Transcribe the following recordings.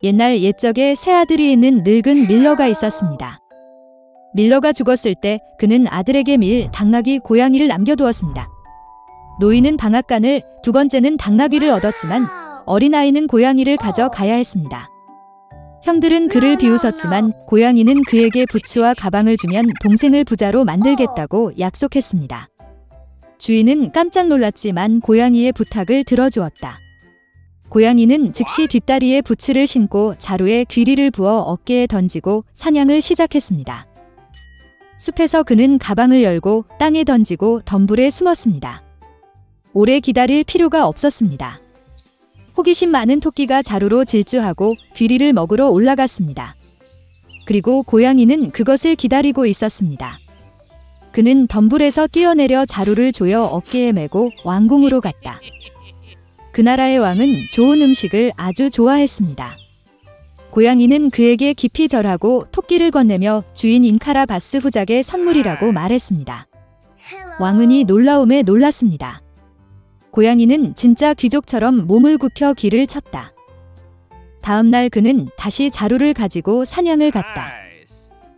옛날 옛적에 세 아들이 있는 늙은 밀러가 있었습니다. 밀러가 죽었을 때 그는 아들에게 당나귀 고양이를 남겨두었습니다. 노인은 방앗간을, 두 번째는 당나귀를 얻었지만 어린아이는 고양이를 가져가야 했습니다. 형들은 그를 비웃었지만 고양이는 그에게 부츠와 가방을 주면 동생을 부자로 만들겠다고 약속했습니다. 주인은 깜짝 놀랐지만 고양이의 부탁을 들어주었다. 고양이는 즉시 뒷다리에 부츠를 신고 자루에 귀리를 부어 어깨에 던지고 사냥을 시작했습니다. 숲에서 그는 가방을 열고 땅에 던지고 덤불에 숨었습니다. 오래 기다릴 필요가 없었습니다. 호기심 많은 토끼가 자루로 질주하고 귀리를 먹으러 올라갔습니다. 그리고 고양이는 그것을 기다리고 있었습니다. 그는 덤불에서 뛰어내려 자루를 조여 어깨에 메고 왕궁으로 갔다. 그 나라의 왕은 좋은 음식을 아주 좋아했습니다. 고양이는 그에게 깊이 절하고 토끼를 건네며 주인 인카라바스 후작의 선물이라고 말했습니다. 왕은 이 놀라움에 놀랐습니다. 고양이는 진짜 귀족처럼 몸을 굽혀 길을 쳤다. 다음 날 그는 다시 자루를 가지고 사냥을 갔다.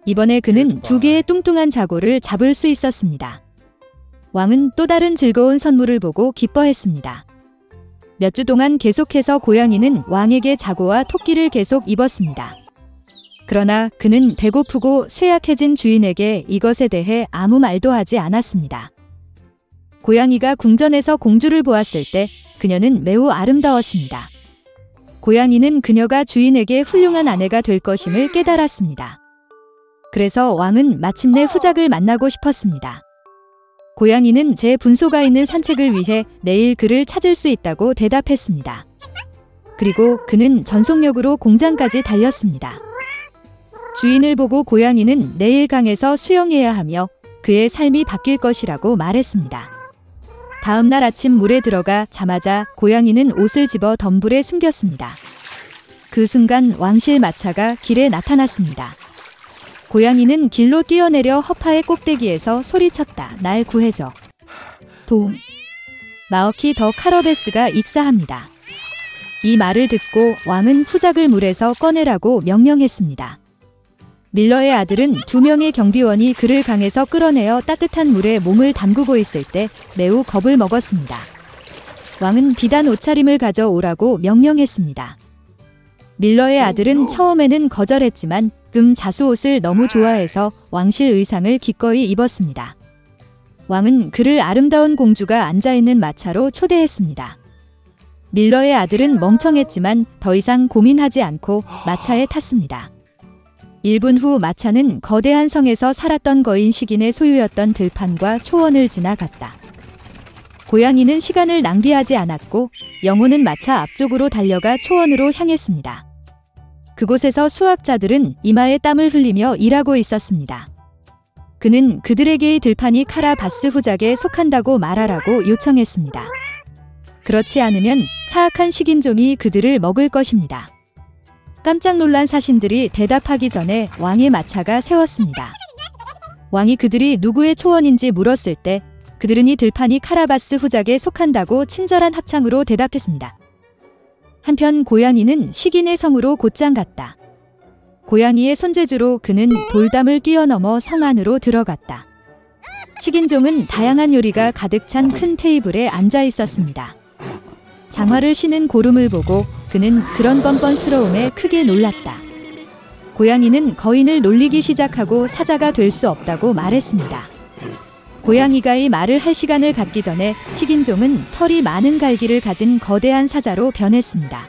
이번에 그는 2개의 뚱뚱한 자고를 잡을 수 있었습니다. 왕은 또 다른 즐거운 선물을 보고 기뻐했습니다. 몇 주 동안 계속해서 고양이는 왕에게 자고와 토끼를 계속 입었습니다. 그러나 그는 배고프고 쇠약해진 주인에게 이것에 대해 아무 말도 하지 않았습니다. 고양이가 궁전에서 공주를 보았을 때 그녀는 매우 아름다웠습니다. 고양이는 그녀가 주인에게 훌륭한 아내가 될 것임을 깨달았습니다. 그래서 왕은 마침내 후작을 만나고 싶었습니다. 고양이는 제 분소가 있는 산책을 위해 내일 그를 찾을 수 있다고 대답했습니다. 그리고 그는 전속력으로 공장까지 달렸습니다. 주인을 보고 고양이는 내일 강에서 수영해야 하며 그의 삶이 바뀔 것이라고 말했습니다. 다음 날 아침 물에 들어가 자마자 고양이는 옷을 집어 덤불에 숨겼습니다. 그 순간 왕실 마차가 길에 나타났습니다. 고양이는 길로 뛰어내려 허파의 꼭대기에서 소리쳤다. 날 구해줘. 도움. 마어키 더 카러베스가 익사합니다. 이 말을 듣고 왕은 후작을 물에서 꺼내라고 명령했습니다. 밀러의 아들은 2명의 경비원이 그를 강에서 끌어내어 따뜻한 물에 몸을 담그고 있을 때 매우 겁을 먹었습니다. 왕은 비단 옷차림을 가져오라고 명령했습니다. 밀러의 아들은 처음에는 거절했지만 자수 옷을 너무 좋아해서 왕실 의상을 기꺼이 입었습니다. 왕은 그를 아름다운 공주가 앉아있는 마차로 초대했습니다. 밀러의 아들은 멍청했지만 더 이상 고민하지 않고 마차에 탔습니다. 1분 후 마차는 거대한 성에서 살았던 거인 식인의 소유였던 들판과 초원을 지나갔다. 고양이는 시간을 낭비하지 않았고 영혼은 마차 앞쪽으로 달려가 초원으로 향했습니다. 그곳에서 수학자들은 이마에 땀을 흘리며 일하고 있었습니다. 그는 그들에게 이 들판이 카라바스 후작에 속한다고 말하라고 요청했습니다. 그렇지 않으면 사악한 식인종이 그들을 먹을 것입니다. 깜짝 놀란 사신들이 대답하기 전에 왕의 마차가 세웠습니다. 왕이 그들이 누구의 초원인지 물었을 때 그들은 이 들판이 카라바스 후작에 속한다고 친절한 합창으로 대답했습니다. 한편 고양이는 식인의 성으로 곧장 갔다. 고양이의 손재주로 그는 돌담을 뛰어넘어 성 안으로 들어갔다. 식인종은 다양한 요리가 가득 찬 큰 테이블에 앉아 있었습니다. 장화를 신은 고름을 보고 그는 그런 뻔뻔스러움에 크게 놀랐다. 고양이는 거인을 놀리기 시작하고 사자가 될 수 없다고 말했습니다. 고양이가 이 말을 할 시간을 갖기 전에 식인종은 털이 많은 갈기를 가진 거대한 사자로 변했습니다.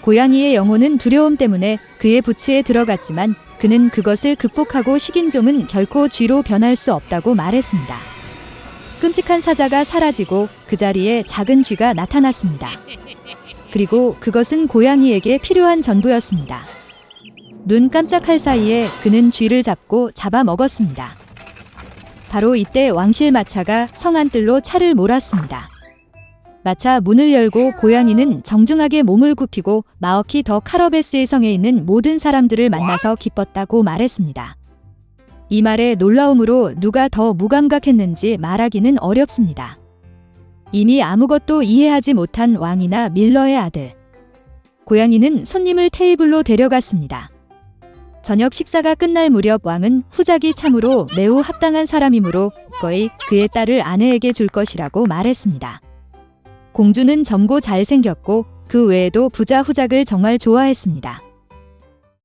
고양이의 영혼은 두려움 때문에 그의 부츠에 들어갔지만 그는 그것을 극복하고 식인종은 결코 쥐로 변할 수 없다고 말했습니다. 끔찍한 사자가 사라지고 그 자리에 작은 쥐가 나타났습니다. 그리고 그것은 고양이에게 필요한 전부였습니다. 눈 깜짝할 사이에 그는 쥐를 잡고 잡아먹었습니다. 바로 이때 왕실 마차가 성 안뜰로 차를 몰았습니다. 마차 문을 열고 고양이는 정중하게 몸을 굽히고 마어키 더 카러베스의 성에 있는 모든 사람들을 만나서 기뻤다고 말했습니다. 이 말에 놀라움으로 누가 더 무감각했는지 말하기는 어렵습니다. 이미 아무것도 이해하지 못한 왕이나 밀러의 아들. 고양이는 손님을 테이블로 데려갔습니다. 저녁 식사가 끝날 무렵 왕은 후작이 참으로 매우 합당한 사람이므로 거의 그의 딸을 아내에게 줄 것이라고 말했습니다. 공주는 젊고 잘생겼고 그 외에도 부자 후작을 정말 좋아했습니다.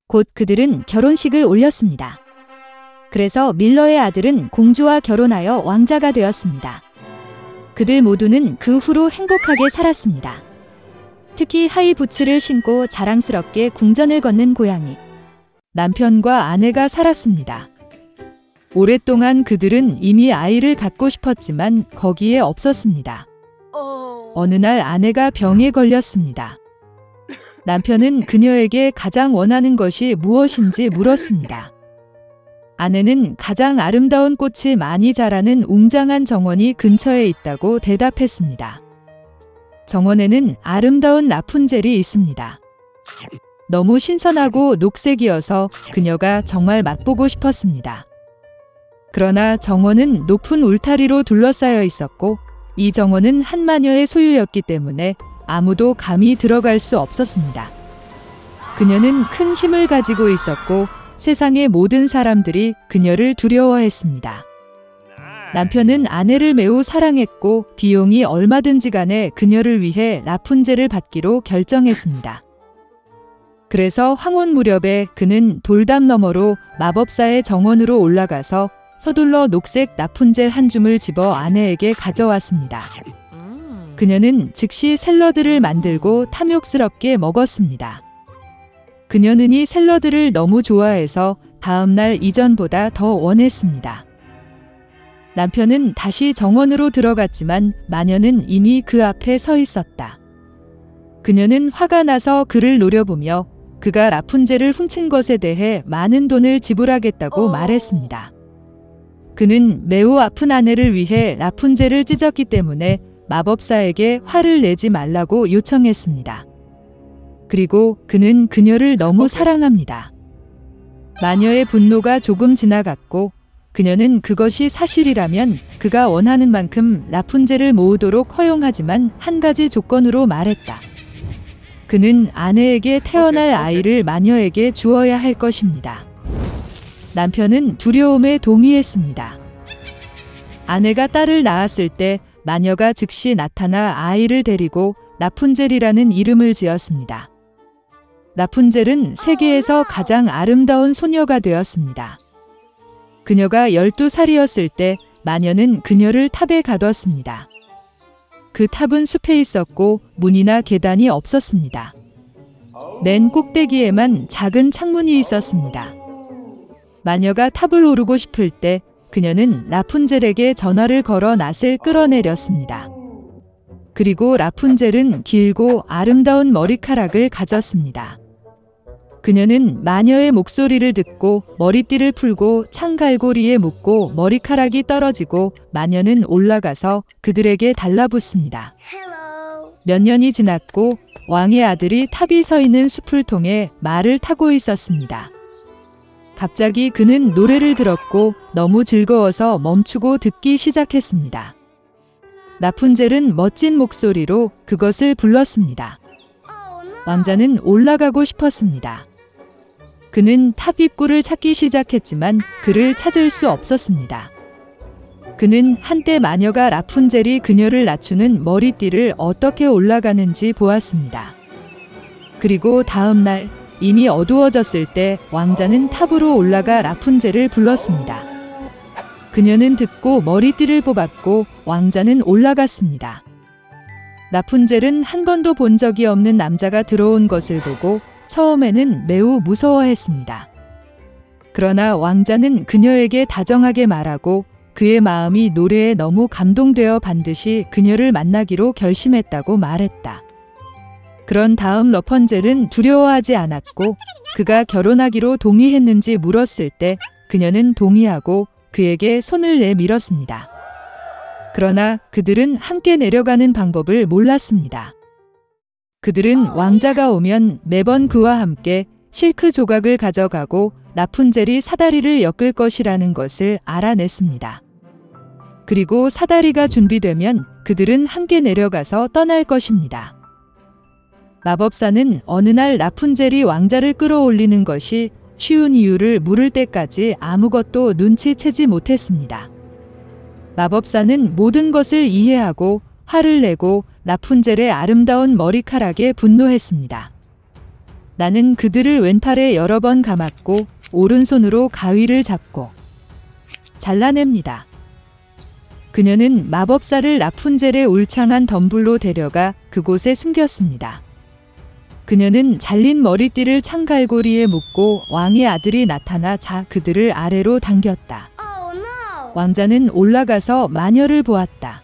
곧 그들은 결혼식을 올렸습니다. 그래서 밀러의 아들은 공주와 결혼하여 왕자가 되었습니다. 그들 모두는 그 후로 행복하게 살았습니다. 특히 하이 부츠를 신고 자랑스럽게 궁전을 걷는 고양이. 남편과 아내가 살았습니다. 오랫동안 그들은 이미 아이를 갖고 싶었지만 거기에 없었습니다. 어느 날 아내가 병에 걸렸습니다. 남편은 그녀에게 가장 원하는 것이 무엇인지 물었습니다. 아내는 가장 아름다운 꽃이 많이 자라는 웅장한 정원이 근처에 있다고 대답했습니다. 정원에는 아름다운 라푼젤이 있습니다. 너무 신선하고 녹색이어서 그녀가 정말 맛보고 싶었습니다. 그러나 정원은 높은 울타리로 둘러싸여 있었고 이 정원은 한 마녀의 소유였기 때문에 아무도 감히 들어갈 수 없었습니다. 그녀는 큰 힘을 가지고 있었고 세상의 모든 사람들이 그녀를 두려워했습니다. 남편은 아내를 매우 사랑했고 비용이 얼마든지 간에 그녀를 위해 라푼젤을 받기로 결정했습니다. 그래서 황혼 무렵에 그는 돌담 너머로 마법사의 정원으로 올라가서 서둘러 녹색 라푼젤 한 줌을 집어 아내에게 가져왔습니다. 그녀는 즉시 샐러드를 만들고 탐욕스럽게 먹었습니다. 그녀는 이 샐러드를 너무 좋아해서 다음날 이전보다 더 원했습니다. 남편은 다시 정원으로 들어갔지만 마녀는 이미 그 앞에 서 있었다. 그녀는 화가 나서 그를 노려보며 그가 라푼젤을 훔친 것에 대해 많은 돈을 지불하겠다고 말했습니다. 그는 매우 아픈 아내를 위해 라푼젤을 찢었기 때문에 마법사에게 화를 내지 말라고 요청했습니다. 그리고 그는 그녀를 너무 사랑합니다. 마녀의 분노가 조금 지나갔고 그녀는 그것이 사실이라면 그가 원하는 만큼 라푼젤을 모으도록 허용하지만 한 가지 조건으로 말했다. 그는 아내에게 태어날 아이를 마녀에게 주어야 할 것입니다. 남편은 두려움에 동의했습니다. 아내가 딸을 낳았을 때 마녀가 즉시 나타나 아이를 데리고 라푼젤이라는 이름을 지었습니다. 라푼젤은 세계에서 가장 아름다운 소녀가 되었습니다. 그녀가 12살이었을 때 마녀는 그녀를 탑에 가뒀습니다. 그 탑은 숲에 있었고 문이나 계단이 없었습니다. 맨 꼭대기에만 작은 창문이 있었습니다. 마녀가 탑을 오르고 싶을 때 그녀는 라푼젤에게 전화를 걸어 낫을 끌어내렸습니다. 그리고 라푼젤은 길고 아름다운 머리카락을 가졌습니다. 그녀는 마녀의 목소리를 듣고 머리띠를 풀고 창갈고리에 묶고 머리카락이 떨어지고 마녀는 올라가서 그들에게 달라붙습니다. 몇 년이 지났고 왕의 아들이 탑이 서 있는 숲을 통해 말을 타고 있었습니다. 갑자기 그는 노래를 들었고 너무 즐거워서 멈추고 듣기 시작했습니다. 라푼젤은 멋진 목소리로 그것을 불렀습니다. 왕자는 올라가고 싶었습니다. 그는 탑 입구를 찾기 시작했지만 그를 찾을 수 없었습니다. 그는 한때 마녀가 라푼젤이 그녀를 낮추는 머리띠를 어떻게 올라가는지 보았습니다. 그리고 다음 날 이미 어두워졌을 때 왕자는 탑으로 올라가 라푼젤을 불렀습니다. 그녀는 듣고 머리띠를 뽑았고 왕자는 올라갔습니다. 라푼젤은 한 번도 본 적이 없는 남자가 들어온 것을 보고 처음에는 매우 무서워했습니다. 그러나 왕자는 그녀에게 다정하게 말하고 그의 마음이 노래에 너무 감동되어 반드시 그녀를 만나기로 결심했다고 말했다. 그런 다음 러펀젤은 두려워하지 않았고 그가 결혼하기로 동의했는지 물었을 때 그녀는 동의하고 그에게 손을 내밀었습니다. 그러나 그들은 함께 내려가는 방법을 몰랐습니다. 그들은 왕자가 오면 매번 그와 함께 실크 조각을 가져가고 라푼젤이 사다리를 엮을 것이라는 것을 알아냈습니다. 그리고 사다리가 준비되면 그들은 함께 내려가서 떠날 것입니다. 마법사는 어느 날 라푼젤이 왕자를 끌어올리는 것이 쉬운 이유를 물을 때까지 아무것도 눈치채지 못했습니다. 마법사는 모든 것을 이해하고 화를 내고 라푼젤의 아름다운 머리카락에 분노했습니다. 나는 그들을 왼팔에 여러 번 감았고 오른손으로 가위를 잡고 잘라냅니다. 그녀는 마법사를 라푼젤의 울창한 덤불로 데려가 그곳에 숨겼습니다. 그녀는 잘린 머리띠를 창갈고리에 묶고 왕의 아들이 나타나 그들을 아래로 당겼다. 왕자는 올라가서 마녀를 보았다.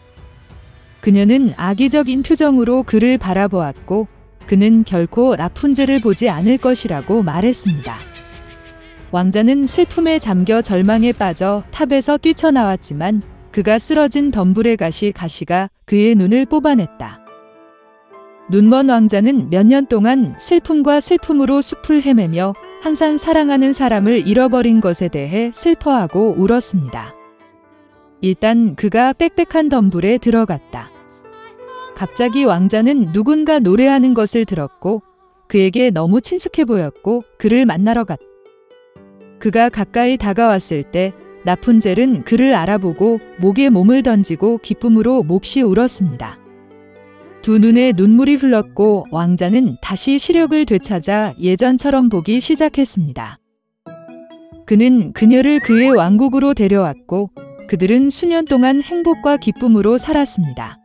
그녀는 악의적인 표정으로 그를 바라보았고 그는 결코 라푼젤을 보지 않을 것이라고 말했습니다. 왕자는 슬픔에 잠겨 절망에 빠져 탑에서 뛰쳐나왔지만 그가 쓰러진 덤불의 가시가 그의 눈을 뽑아냈다. 눈먼 왕자는 몇 년 동안 슬픔과 슬픔으로 숲을 헤매며 항상 사랑하는 사람을 잃어버린 것에 대해 슬퍼하고 울었습니다. 일단 그가 빽빽한 덤불에 들어갔다. 갑자기 왕자는 누군가 노래하는 것을 들었고 그에게 너무 친숙해 보였고 그를 만나러 갔다. 그가 가까이 다가왔을 때 라푼젤은 그를 알아보고 목에 몸을 던지고 기쁨으로 몹시 울었습니다. 두 눈에 눈물이 흘렀고 왕자는 다시 시력을 되찾아 예전처럼 보기 시작했습니다. 그는 그녀를 그의 왕국으로 데려왔고 그들은 수년 동안 행복과 기쁨으로 살았습니다.